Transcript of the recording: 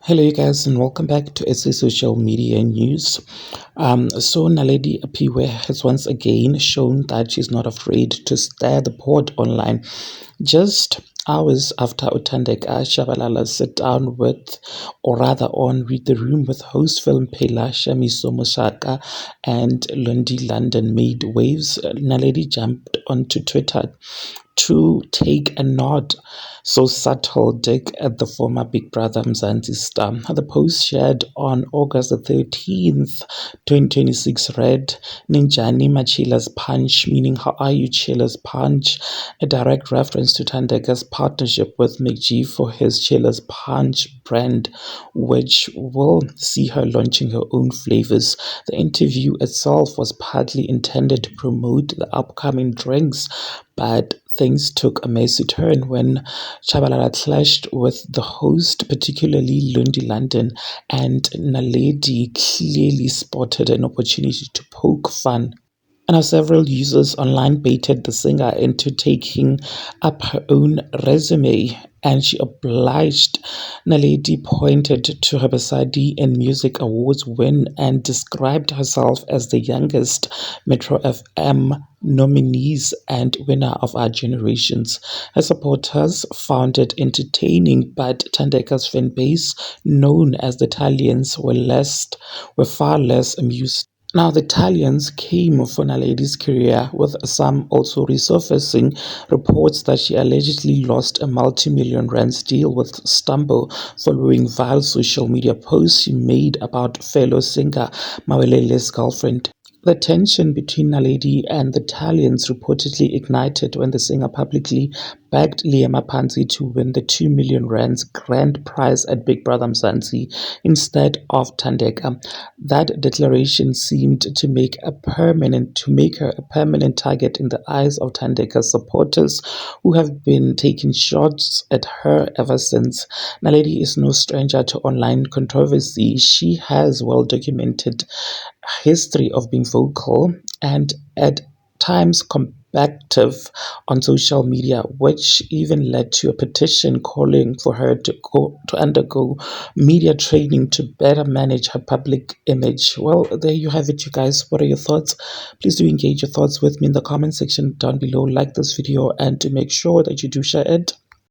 Hello, you guys, and welcome back to SA Social Media News. So, Naledi Apiwe has once again shown that she's not afraid to stir the pot online. Just hours after Uthandeka Shabalala sat down with, or rather on Read the Room with host film Phela Shamiso Moshaka and Lundi London made waves, Naledi jumped onto Twitter to take a nod so subtle dig at the former Big Brother Mzansi star. The post shared on August the 13th, 2026 read, Ninjani Machila's Punch, meaning how are you Chilla's Punch, a direct reference to Tandeka's partnership with McG for his Chilla's Punch brand, which will see her launching her own flavors. The interview itself was partly intended to promote the upcoming drinks, but things took a messy turn when Chabalala clashed with the host, particularly Lundi London, and Naledi clearly spotted an opportunity to poke fun. And now several users online baited the singer into taking up her own resume, and she obliged. Naledi pointed to her Basadi and Music Awards win and described herself as the youngest Metro FM nominees and winner of our generations. Her supporters found it entertaining, but Tandeka's fan base, known as the Italians, were far less amused. Now, the Italians came for Naledi's career, with some also resurfacing reports that she allegedly lost a multi-million rands deal with Stumble following vile social media posts she made about fellow singer Mawelele's girlfriend. The tension between Naledi and the Italians reportedly ignited when the singer publicly begged Liam Panzi to win the 2 million rands grand prize at Big Brother Mzansi instead of Tandeka. That declaration seemed to make her a permanent target in the eyes of Tandeka's supporters, who have been taking shots at her ever since. Naledi is no stranger to online controversy. She has well documented history of being vocal and at times combative on social media, which even led to a petition calling for her to undergo media training to better manage her public image. Well, there you have it, you guys. What are your thoughts? Please do engage your thoughts with me in the comment section down below. Like this video and to make sure that you do share it.